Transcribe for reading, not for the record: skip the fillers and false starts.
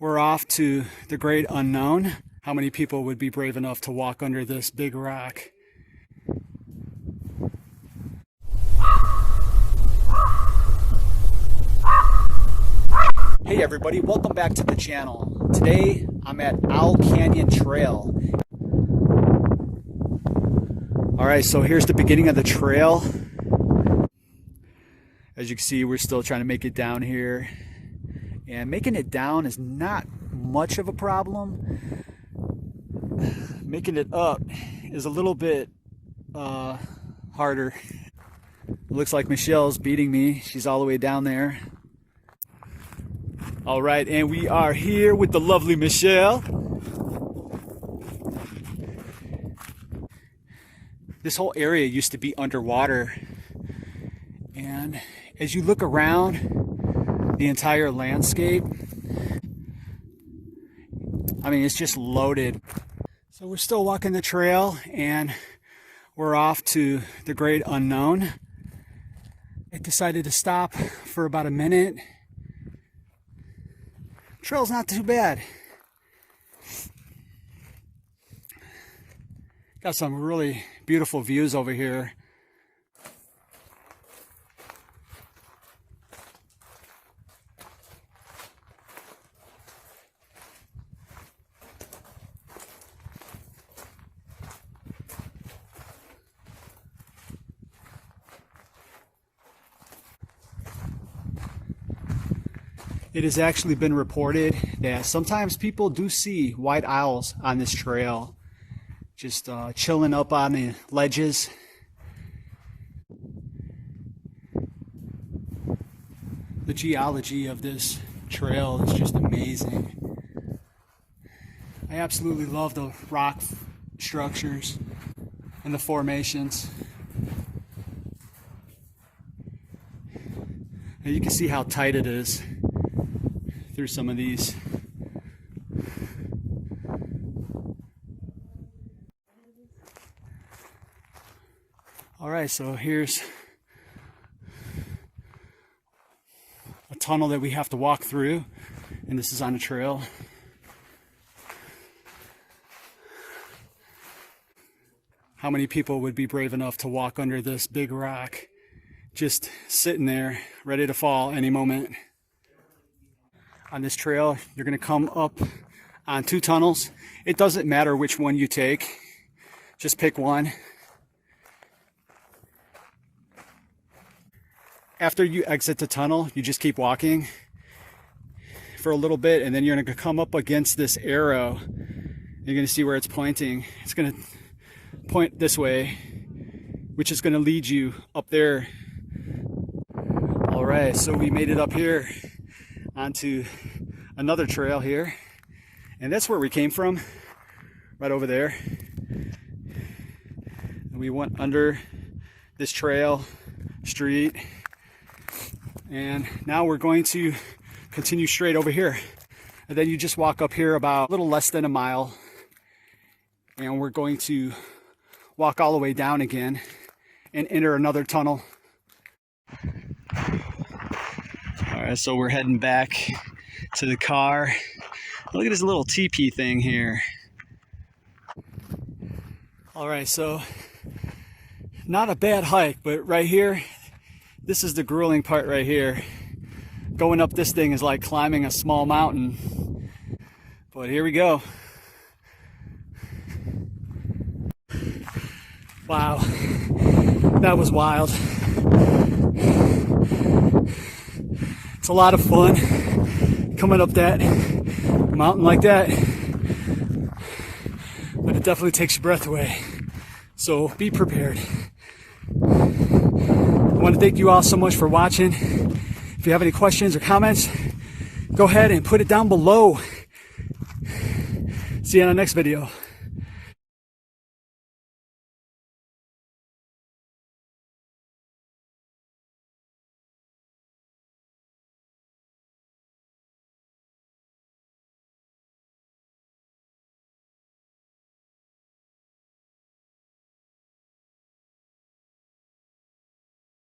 We're off to the great unknown. How many people would be brave enough to walk under this big rock? Hey everybody, welcome back to the channel. Today I'm at Owl Canyon Trail. Alright, so here's the beginning of the trail. As you can see, we're still trying to make it down here. And making it down is not much of a problem. Making it up is a little bit harder. Looks like Michelle's beating me. She's all the way down there. All right, and we are here with the lovely Michelle. This whole area used to be underwater. And as you look around the entire landscape, I mean, it's just loaded. So we're still walking the trail and we're off to the great unknown. I decided to stop for about a minute. Trail's not too bad. Got some really beautiful views over here. It has actually been reported that sometimes people do see white owls on this trail, just chilling up on the ledges. The geology of this trail is just amazing. I absolutely love the rock structures and the formations. And you can see how tight it is through some of these. All right, so here's a tunnel that we have to walk through, and this is on a trail. How many people would be brave enough to walk under this big rock, just sitting there, ready to fall any moment? On this trail, you're going to come up on two tunnels. It doesn't matter which one you take. Just pick one. After you exit the tunnel, you just keep walking for a little bit, and then you're going to come up against this arrow. You're going to see where it's pointing. It's going to point this way, which is going to lead you up there. All right, so we made it up here onto another trail here, and that's where we came from, right over there. And we went under this trail street, and now we're going to continue straight over here, and then you just walk up here about a little less than a mile, and we're going to walk all the way down again and enter another tunnel. Alright, so we're heading back to the car. Look at this little teepee thing here. Alright, so not a bad hike, but right here, this is the grueling part right here. Going up this thing is like climbing a small mountain. But here we go. Wow, that was wild. It's a lot of fun coming up that mountain like that, but it definitely takes your breath away. So be prepared. I want to thank you all so much for watching. If you have any questions or comments, go ahead and put it down below. See you on the next video.